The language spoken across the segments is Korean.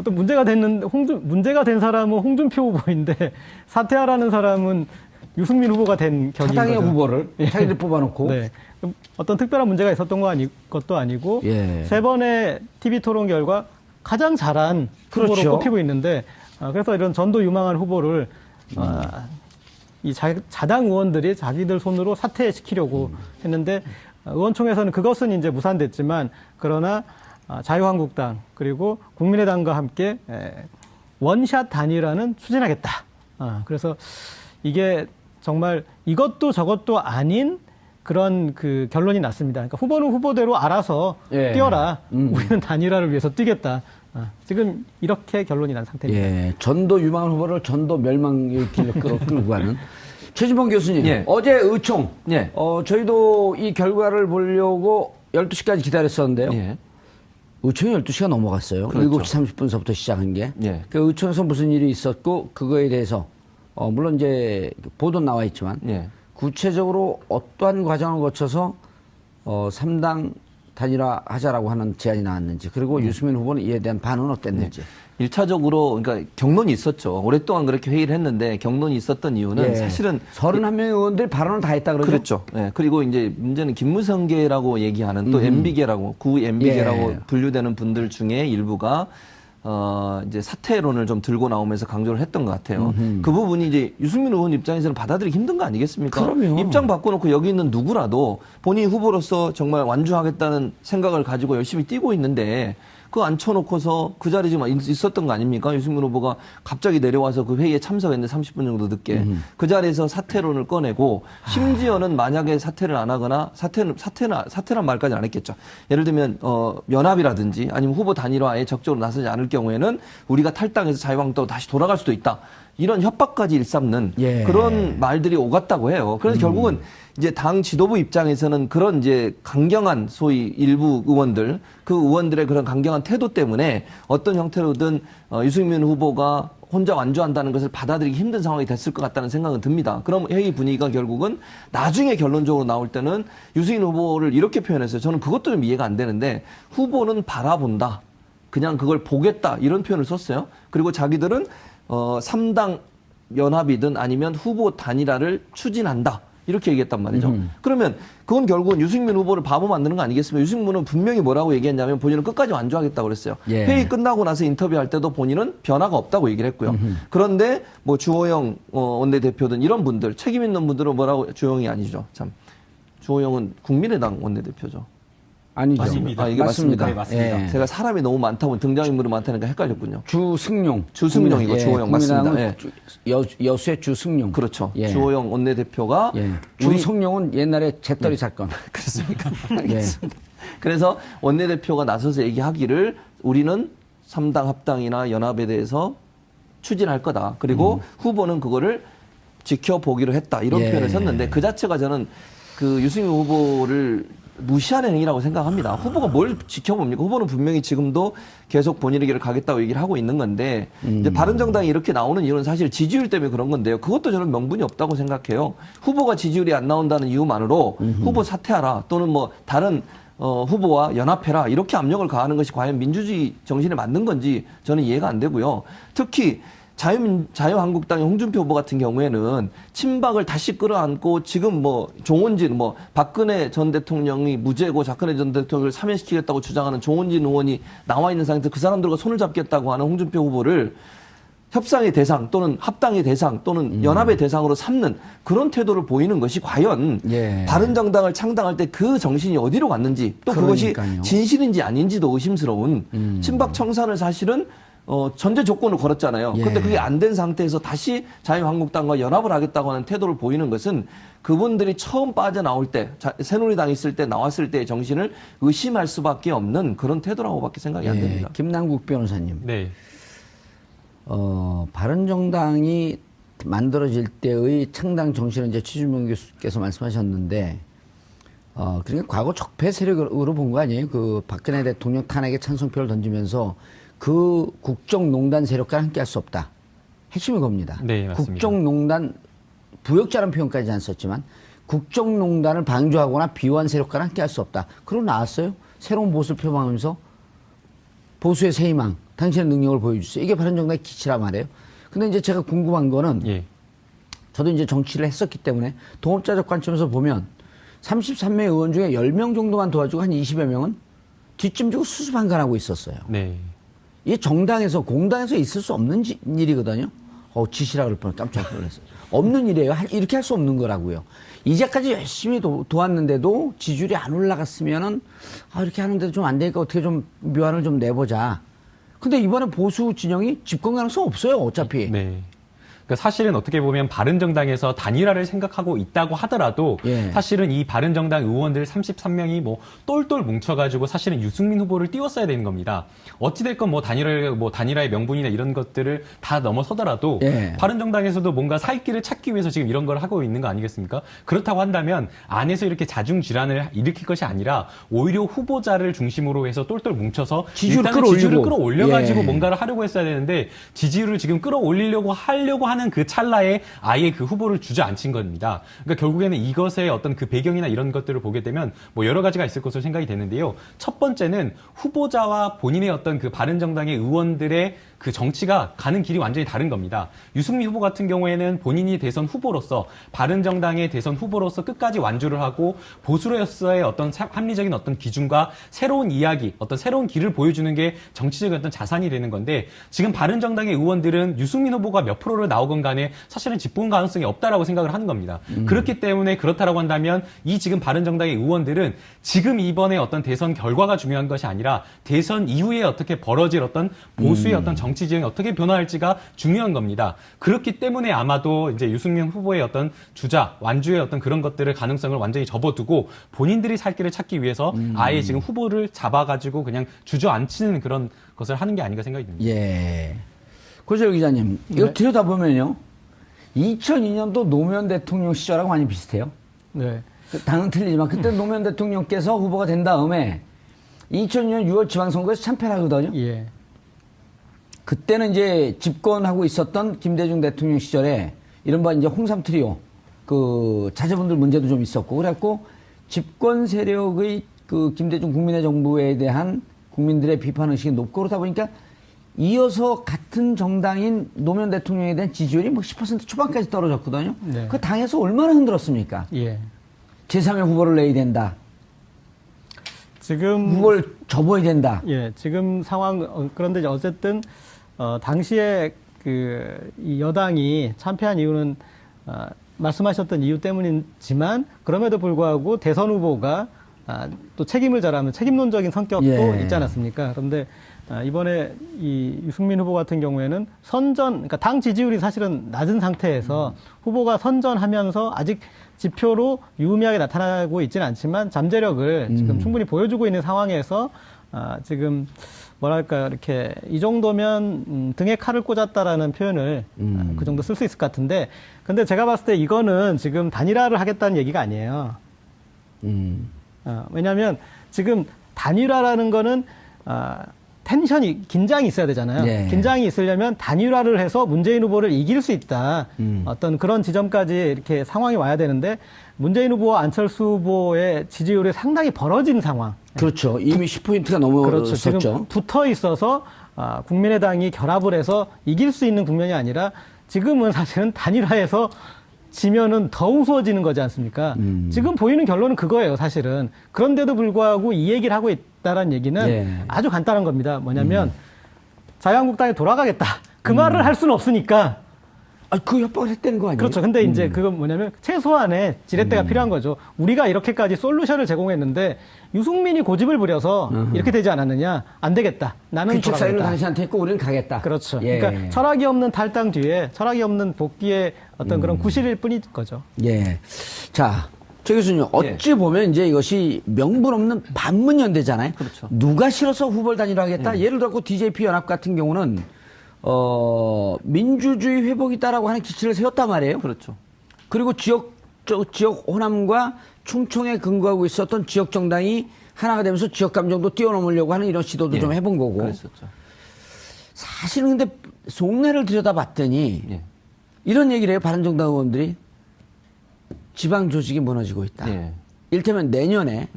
어떤 문제가 된 사람은 홍준표 후보인데 사퇴하라는 사람은 유승민 후보가 된 격인 사당의 거죠. 후보를 자기들 뽑아놓고. 네. 어떤 특별한 문제가 있었던 것도 아니고 예. 세 번의 TV 토론 결과 가장 잘한 후보로 그렇죠. 꼽히고 있는데 그래서 이런 전도 유망한 후보를 이 자당 의원들이 자기들 손으로 사퇴시키려고 했는데 의원총회에서는 그것은 이제 무산됐지만 그러나 자유한국당 그리고 국민의당과 함께 원샷 단일화는 추진하겠다. 그래서 이게 정말 이것도 저것도 아닌 그런 그 결론이 났습니다. 그러니까 후보는 후보대로 알아서 예. 뛰어라. 우리는 단일화를 위해서 뛰겠다. 지금 이렇게 결론이 난 상태입니다. 예. 전도 유망한 후보를 전도 멸망의 길로 끌고 가는. 최진봉 교수님, 예. 어제 의총, 예. 저희도 이 결과를 보려고 12시까지 기다렸었는데요. 예. 의총이 12시가 넘어갔어요. 그렇죠. 7시 30분서부터 시작한 게. 예. 그 의총에서 무슨 일이 있었고, 그거에 대해서, 물론 이제 보도 나와 있지만, 예. 구체적으로 어떠한 과정을 거쳐서, 3당 단일화 하자라고 하는 제안이 나왔는지, 그리고 유승민 후보는 이에 대한 반응은 어땠는지. 1차적으로 그러니까 경론이 있었죠. 오랫동안 그렇게 회의를 했는데 경론이 있었던 이유는 예. 사실은 31명의 의원들이 발언을 다 했다 그러죠? 그랬죠. 예. 그리고 이제 문제는 김무성계라고 얘기하는 또 MB계라고 구 MB계라고 예. 분류되는 분들 중에 일부가 이제 사퇴론을 좀 들고 나오면서 강조를 했던 것 같아요. 그 부분이 이제 유승민 의원 입장에서는 받아들이기 힘든 거 아니겠습니까? 그럼요. 입장 바꿔놓고 여기 있는 누구라도 본인 후보로서 정말 완주하겠다는 생각을 가지고 열심히 뛰고 있는데 그거 앉혀놓고서 그 자리에 지금 있었던 거 아닙니까? 유승민 후보가 갑자기 내려와서 그 회의에 참석했는데 30분 정도 늦게 그 자리에서 사퇴론을 꺼내고 심지어는 만약에 사퇴를 안 하거나 사퇴란 말까지는 안 했겠죠. 예를 들면 연합이라든지 아니면 후보 단일화에 적극적으로 나서지 않을 경우에는 우리가 탈당해서 자유한국당으로 다시 돌아갈 수도 있다. 이런 협박까지 일삼는 예. 그런 말들이 오갔다고 해요. 그래서 결국은 이제 당 지도부 입장에서는 그런 이제 강경한 소위 일부 의원들, 그 의원들의 그런 강경한 태도 때문에 어떤 형태로든 유승민 후보가 혼자 완주한다는 것을 받아들이기 힘든 상황이 됐을 것 같다는 생각은 듭니다. 그럼 회의 분위기가 결국은 나중에 결론적으로 나올 때는 유승민 후보를 이렇게 표현했어요. 저는 그것도 좀 이해가 안 되는데 후보는 바라본다. 그냥 그걸 보겠다. 이런 표현을 썼어요. 그리고 자기들은 3당 연합이든 아니면 후보 단일화를 추진한다. 이렇게 얘기했단 말이죠. 그러면 그건 결국은 유승민 후보를 바보 만드는 거 아니겠습니까? 유승민 후보는 분명히 뭐라고 얘기했냐면 본인은 끝까지 완주하겠다고 그랬어요. 예. 회의 끝나고 나서 인터뷰할 때도 본인은 변화가 없다고 얘기를 했고요. 그런데 뭐 주호영 원내대표든 이런 분들, 책임 있는 분들은 뭐라고, 주호영이 아니죠. 참. 주호영은 국민의당 원내대표죠. 아니죠. 맞습니다. 이게 맞습니다. 네, 맞습니다. 예. 제가 사람이 너무 많다 보니 등장인물이 많다니까 헷갈렸군요. 주승용. 주승용이고 주호영 맞습니다. 국민의당은 여수의 주승용. 그렇죠. 예. 주호영 원내대표가 예. 우리 주승용은 옛날에 재떨이 사건. 그렇습니까? 예. 그래서 원내대표가 나서서 얘기하기를 우리는 3당 합당이나 연합에 대해서 추진할 거다. 그리고 후보는 그거를 지켜보기로 했다. 이런 예. 표현을 썼는데 그 자체가 저는 그 유승민 후보를 무시하는 행위라고 생각합니다. 후보가 뭘 지켜봅니까? 후보는 분명히 지금도 계속 본인의 길을 가겠다고 얘기를 하고 있는 건데 이제 바른정당이 이렇게 나오는 이유는 사실 지지율 때문에 그런 건데요. 그것도 저는 명분이 없다고 생각해요. 후보가 지지율이 안 나온다는 이유만으로 후보 사퇴하라 또는 뭐 다른 후보와 연합해라 이렇게 압력을 가하는 것이 과연 민주주의 정신에 맞는 건지 저는 이해가 안 되고요. 특히 자유한국당의 홍준표 후보 같은 경우에는 친박을 다시 끌어안고 지금 뭐 조원진 뭐 박근혜 전 대통령이 무죄고 박근혜 전 대통령을 사면시키겠다고 주장하는 조원진 의원이 나와 있는 상태에서 그 사람들과 손을 잡겠다고 하는 홍준표 후보를 협상의 대상 또는 합당의 대상 또는 연합의 대상으로 삼는 그런 태도를 보이는 것이 과연 예. 바른정당을 창당할 때 그 정신이 어디로 갔는지 또 그것이 그러니까요. 진실인지 아닌지도 의심스러운 친박 청산을 사실은 전제 조건을 걸었잖아요. 예. 근데 그게 안 된 상태에서 다시 자유한국당과 연합을 하겠다고 하는 태도를 보이는 것은 그분들이 처음 빠져나올 때, 새누리당 있을 때 나왔을 때의 정신을 의심할 수밖에 없는 그런 태도라고밖에 생각이 안 됩니다. 김남국 변호사님. 네. 바른정당이 만들어질 때의 창당 정신은 이제 최준봉 교수께서 말씀하셨는데, 그러니까 과거 적폐 세력으로 본 거 아니에요? 그 박근혜 대통령 탄핵에 찬성표를 던지면서 그 국정농단 세력과 함께 할 수 없다. 핵심이 겁니다. 네, 맞습니다. 국정농단, 부역자라는 표현까지 안 썼지만, 국정농단을 방조하거나 비호한 세력과 함께 할 수 없다. 그러고 나왔어요. 새로운 보수를 표방하면서 보수의 새 희망, 당신의 능력을 보여주세요. 이게 바른정당의 기치란 말이에요. 근데 이제 제가 궁금한 거는 예. 저도 이제 정치를 했었기 때문에 동업자적 관점에서 보면 33명 의원 중에 10명 정도만 도와주고 한 20여 명은 뒷짐 지고 수수방관하고 있었어요. 네. 이게 정당에서 공당에서 있을 수 없는 일이거든요. 지시라 그럴 뻔 깜짝 놀랐어요. 없는 일이에요. 이렇게 할 수 없는 거라고요. 이제까지 열심히 도왔는데도 지지율이 안 올라갔으면은 이렇게 하는데도 좀 안 되니까 어떻게 좀 묘안을 좀 내보자. 근데 이번에 보수 진영이 집권 가능성 없어요. 어차피. 네. 그러니까 사실은 어떻게 보면 바른정당에서 단일화를 생각하고 있다고 하더라도 예. 사실은 이 바른정당 의원들 33명이 뭐 똘똘 뭉쳐가지고 사실은 유승민 후보를 띄웠어야 되는 겁니다. 어찌됐건 뭐 단일화의 명분이나 이런 것들을 다 넘어서더라도 예. 바른정당에서도 뭔가 살 길을 찾기 위해서 지금 이런 걸 하고 있는 거 아니겠습니까? 그렇다고 한다면 안에서 이렇게 자중질환을 일으킬 것이 아니라 오히려 후보자를 중심으로 해서 똘똘 뭉쳐서 지지율을 일단은 지지율을 끌어올리고. 끌어올려가지고 예. 뭔가를 하려고 했어야 되는데 지지율을 지금 끌어올리려고 하는 그 찰나에 아예 그 후보를 주저앉힌 겁니다. 그러니까 결국에는 이것의 어떤 그 배경이나 이런 것들을 보게 되면 뭐 여러 가지가 있을 것으로 생각이 되는데요. 첫 번째는 후보자와 본인의 어떤 그 바른정당의 의원들의 그 정치가 가는 길이 완전히 다른 겁니다. 유승민 후보 같은 경우에는 본인이 대선 후보로서 바른정당의 대선 후보로서 끝까지 완주를 하고 보수로서의 어떤 합리적인 어떤 기준과 새로운 이야기, 어떤 새로운 길을 보여주는 게 정치적인 어떤 자산이 되는 건데 지금 바른정당의 의원들은 유승민 후보가 몇 프로를 나오건 간에 사실은 집권 가능성이 없다라고 생각을 하는 겁니다. 그렇기 때문에 그렇다라고 한다면 이 지금 바른정당의 의원들은 지금 이번에 어떤 대선 결과가 중요한 것이 아니라 대선 이후에 어떻게 벌어질 어떤 보수의 어떤 정치 지형이 어떻게 변화할지가 중요한 겁니다. 그렇기 때문에 아마도 이제 유승민 후보의 어떤 주자, 완주의 어떤 그런 것들을 가능성을 완전히 접어두고 본인들이 살 길을 찾기 위해서 아예 지금 후보를 잡아가지고 그냥 주저앉히는 그런 것을 하는 게 아닌가 생각이 듭니다. 예. 고재열 기자님, 이거 네. 들여다보면요. 2002년도 노무현 대통령 시절하고 많이 비슷해요. 네. 당은 틀리지만 그때 노무현 대통령께서 후보가 된 다음에 2002년 6월 지방선거에서 참패를 하거든요. 예. 그때는 이제 집권하고 있었던 김대중 대통령 시절에 이른바 이제 홍삼 트리오 그 자제분들 문제도 좀 있었고 그래갖고 집권 세력의 그 김대중 국민의 정부에 대한 국민들의 비판 의식이 높고 그러다 보니까 이어서 같은 정당인 노무현 대통령에 대한 지지율이 뭐 10% 초반까지 떨어졌거든요. 네. 그 당에서 얼마나 흔들었습니까? 예. 제3의 후보를 내야 된다. 지금 후보를 접어야 된다. 예, 지금 상황 그런데 이제 어쨌든 당시에 이 여당이 참패한 이유는 말씀하셨던 이유 때문이지만 그럼에도 불구하고 대선 후보가 또 책임을 져라면 책임론적인 성격도 예. 있지 않았습니까? 그런데 이번에 이 유승민 후보 같은 경우에는 그러니까 당 지지율이 사실은 낮은 상태에서 후보가 선전하면서 아직 지표로 유의미하게 나타나고 있지는 않지만 잠재력을 지금 충분히 보여주고 있는 상황에서 지금 뭐랄까 이렇게 이 정도면 등에 칼을 꽂았다라는 표현을 그 정도 쓸 수 있을 것 같은데 근데 제가 봤을 때 이거는 지금 단일화를 하겠다는 얘기가 아니에요. 왜냐하면 지금 단일화라는 거는 긴장이 있어야 되잖아요. 네. 긴장이 있으려면 단일화를 해서 문재인 후보를 이길 수 있다. 어떤 그런 지점까지 이렇게 상황이 와야 되는데 문재인 후보와 안철수 후보의 지지율이 상당히 벌어진 상황. 그렇죠. 이미 10포인트가 그렇죠. 지금 넘어섰죠. 붙어 있어서 국민의당이 결합을 해서 이길 수 있는 국면이 아니라 지금은 사실은 단일화해서 지면은 더 우스워지는 거지 않습니까? 지금 보이는 결론은 그거예요, 사실은. 그런데도 불구하고 이 얘기를 하고 있다는 얘기는 예. 아주 간단한 겁니다. 뭐냐면 자유한국당에 돌아가겠다. 그 말을 할 수는 없으니까. 그 협박을 했다는 거 아니에요? 그렇죠. 근데 이제 그건 뭐냐면 최소한의 지렛대가 필요한 거죠. 우리가 이렇게까지 솔루션을 제공했는데 유승민이 고집을 부려서 이렇게 되지 않았느냐? 안 되겠다. 나는 그쪽 사인을 돌아가겠다. 당신한테 했고 우리는 가겠다. 그렇죠. 예. 그러니까 철학이 없는 탈당 뒤에 철학이 없는 복귀의 어떤 그런 구실일 뿐인 거죠. 예. 자, 최 교수님, 어찌 보면 이제 이것이 명분 없는 반문연대잖아요. 그렇죠. 누가 싫어서 후보를 단일화하겠다? 예를 들어 DJP 연합 같은 경우는 민주주의 회복이다라고 하는 기치를 세웠단 말이에요. 그렇죠. 그리고 지역 호남과 충청에 근거하고 있었던 지역 정당이 하나가 되면서 지역 감정도 뛰어넘으려고 하는 이런 시도도 좀 해본 거고. 그랬었죠. 사실은 근데 속내를 들여다봤더니 예. 이런 얘기를 해요. 바른정당 의원들이 지방 조직이 무너지고 있다. 예. 이를테면 내년에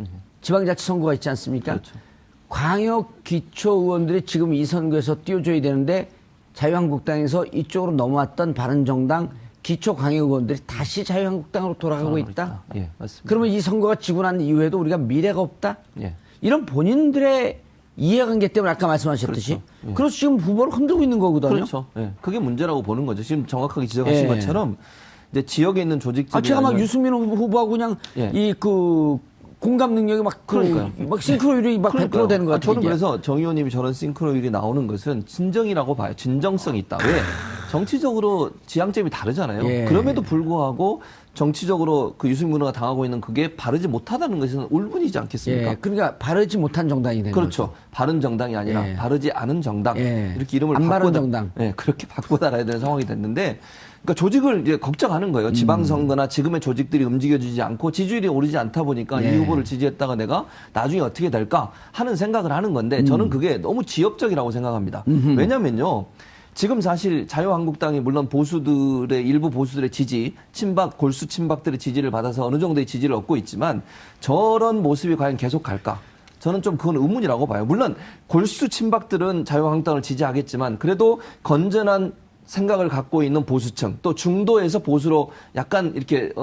지방자치 선거가 있지 않습니까? 그렇죠. 광역 기초 의원들이 지금 이 선거에서 띄워줘야 되는데 자유한국당에서 이쪽으로 넘어왔던 바른정당 기초 광역 의원들이 다시 자유한국당으로 돌아가고 있다. 예, 맞습니다. 그러면 이 선거가 지고 난 이후에도 우리가 미래가 없다. 예. 이런 본인들의 이해관계 때문에 아까 말씀하셨듯이 그렇죠. 예. 그래서 지금 후보를 흔들고 있는 거거든요. 그렇죠. 예. 그게 문제라고 보는 거죠. 지금 정확하게 지적하신 예. 것처럼 이제 지역에 있는 조직들이 제가 막 유승민 후보하고 그냥 예. 이 그 공감 능력이 그러니까요. 막 싱크로율이 막 100% 되는 것 같아요. 저는 그래서 정 의원님이 저런 싱크로율이 나오는 것은 진정이라고 봐요. 진정성이 있다. 왜? 정치적으로 지향점이 다르잖아요. 예. 그럼에도 불구하고 정치적으로 그 유승민 후보가 당하고 있는 그게 바르지 못하다는 것은 울분이지 않겠습니까? 예, 그러니까 바르지 못한 정당이 되는 그렇죠. 거죠. 바른 정당이 아니라 예. 바르지 않은 정당. 예. 이렇게 이름을 안 바른 바꿔 정당. 예, 그렇게 바꿔 달아야 되는 상황이 됐는데 그러니까 조직을 이제 걱정하는 거예요. 지방선거나 지금의 조직들이 움직여주지 않고 지지율이 오르지 않다 보니까 예. 이 후보를 지지했다가 내가 나중에 어떻게 될까 하는 생각을 하는 건데 저는 그게 너무 지엽적이라고 생각합니다. 왜냐면요. 지금 사실 자유한국당이 물론 보수들의 일부 보수들의 지지, 친박, 골수 친박들의 지지를 받아서 어느 정도의 지지를 얻고 있지만 저런 모습이 과연 계속 갈까? 저는 좀 그건 의문이라고 봐요. 물론 골수 친박들은 자유한국당을 지지하겠지만 그래도 건전한 생각을 갖고 있는 보수층 또 중도에서 보수로 약간 이렇게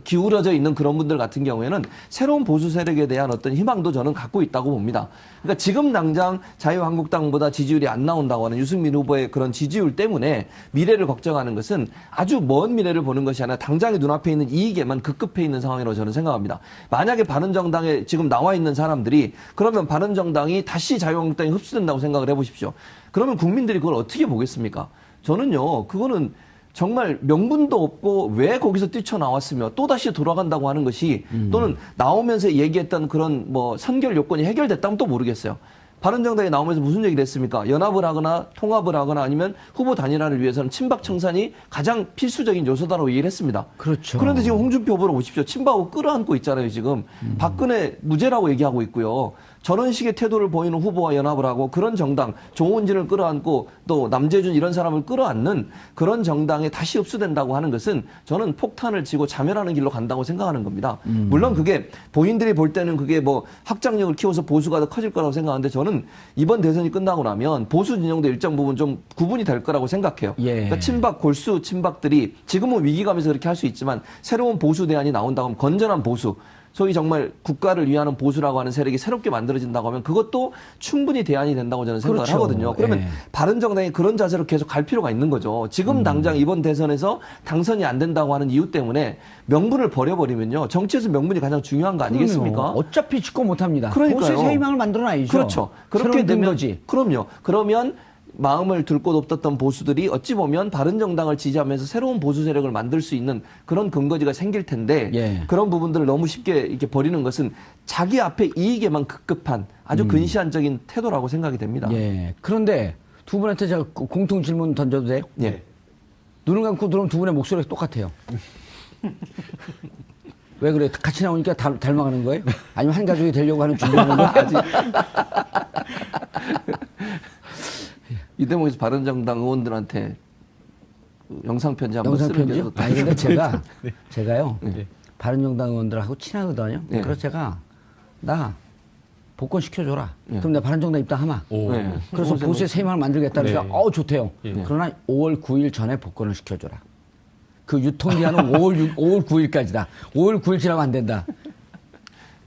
기울어져 있는 그런 분들 같은 경우에는 새로운 보수 세력에 대한 어떤 희망도 저는 갖고 있다고 봅니다. 그러니까 지금 당장 자유한국당보다 지지율이 안 나온다고 하는 유승민 후보의 그런 지지율 때문에 미래를 걱정하는 것은 아주 먼 미래를 보는 것이 아니라 당장의 눈앞에 있는 이익에만 급급해 있는 상황이라고 저는 생각합니다. 만약에 바른정당에 지금 나와 있는 사람들이 그러면 바른정당이 다시 자유한국당이 흡수된다고 생각을 해보십시오. 그러면 국민들이 그걸 어떻게 보겠습니까? 저는요, 그거는 정말 명분도 없고 왜 거기서 뛰쳐나왔으며 또다시 돌아간다고 하는 것이 또는 나오면서 얘기했던 그런 뭐 선결 요건이 해결됐다면 또 모르겠어요. 바른정당에 나오면서 무슨 얘기를 했습니까? 연합을 하거나 통합을 하거나 아니면 후보 단일화를 위해서는 친박 청산이 가장 필수적인 요소다라고 얘기를 했습니다. 그렇죠. 그런데 지금 홍준표 후보를 보십시오. 친박하고 끌어안고 있잖아요, 지금. 박근혜 무죄라고 얘기하고 있고요. 저런 식의 태도를 보이는 후보와 연합을 하고 그런 정당, 조원진을 끌어안고 또 남재준 이런 사람을 끌어안는 그런 정당에 다시 흡수된다고 하는 것은 저는 폭탄을 치고 자멸하는 길로 간다고 생각하는 겁니다. 물론 그게 본인들이 볼 때는 그게 뭐 확장력을 키워서 보수가 더 커질 거라고 생각하는데 저는 이번 대선이 끝나고 나면 보수 진영도 일정 부분 좀 구분이 될 거라고 생각해요. 예. 그러니까 친박, 골수 친박들이 지금은 위기감에서 그렇게 할 수 있지만 새로운 보수 대안이 나온다고 하면 건전한 보수, 소위 정말 국가를 위하는 보수라고 하는 세력이 새롭게 만들어진다고 하면 그것도 충분히 대안이 된다고 저는 생각을 그렇죠. 하거든요. 그러면 예. 바른정당이 그런 자세로 계속 갈 필요가 있는 거죠. 지금 당장 이번 대선에서 당선이 안 된다고 하는 이유 때문에 명분을 버려버리면요. 정치에서 명분이 가장 중요한 거 아니겠습니까? 그럼요. 어차피 집권 못합니다. 그러니까요. 보수의 새 희망을 만들어놔야죠. 그렇죠. 그렇게 새로운 되면 거지. 그럼요. 그러면 마음을 들 곳 없었던 보수들이 어찌 보면 바른정당을 지지하면서 새로운 보수 세력을 만들 수 있는 그런 근거지가 생길 텐데 예. 그런 부분들을 너무 쉽게 이렇게 버리는 것은 자기 앞에 이익에만 급급한 아주 근시안적인 태도라고 생각이 됩니다. 예. 그런데 두 분한테 제가 공통 질문 던져도 돼요? 예. 눈을 감고 들으면 두 분의 목소리가 똑같아요. 왜 그래? 같이 나오니까 닮아가는 거예요? 아니면 한 가족이 되려고 하는 준비하는 거예요? 이 대목에서 바른정당 의원들한테 그 영상편지 한번 쓰는 게 영상편지요? 어떨까요? 아니 근데 제가요. 네. 바른정당 의원들하고 친하거든요. 네. 그래서 제가 나 복권 시켜줘라. 네. 그럼 내가 바른정당 입당하마. 오. 네. 그래서 좋은 보수의 새 희망을 만들겠다. 그러니까 네. 좋대요. 예. 그러나 5월 9일 전에 복권을 시켜줘라. 그 유통기한은 5월 9일까지다. 5월 9일 지나면 안 된다.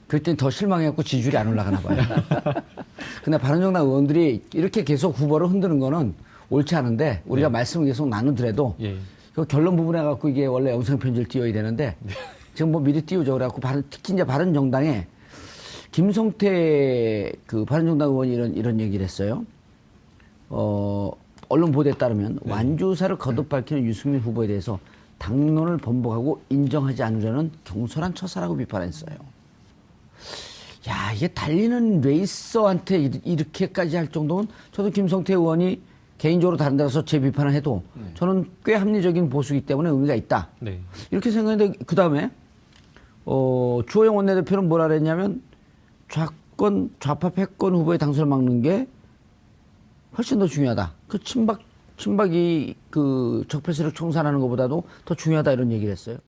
그랬더니 더 실망해갖고 지지율이 안 올라가나 봐요. 근데 바른정당 의원들이 이렇게 계속 후보를 흔드는 거는 옳지 않은데 우리가 말씀을 계속 나누더라도 예. 그 결론 부분에 갖고 이게 원래 영상편지를 띄워야 되는데 지금 뭐 미리 띄우죠. 그래갖고 특히 이제 바른정당에 김성태 그 바른정당 의원이 이런 얘기를 했어요. 언론 보도에 따르면 완주사를 거듭 밝히는 유승민 후보에 대해서 당론을 번복하고 인정하지 않으려는 경솔한 처사라고 비판했어요. 야, 이게 달리는 레이서한테 이렇게까지 할 정도면 저도 김성태 의원이 개인적으로 다른 데 가서 제 비판을 해도 저는 꽤 합리적인 보수이기 때문에 의미가 있다. 네. 이렇게 생각했는데 그 다음에 주호영 원내대표는 뭐라 그랬냐면 좌파 패권 후보의 당선을 막는 게 훨씬 더 중요하다. 그 친박이 그 적폐 세력 청산하는 것보다도 더 중요하다 이런 얘기를 했어요.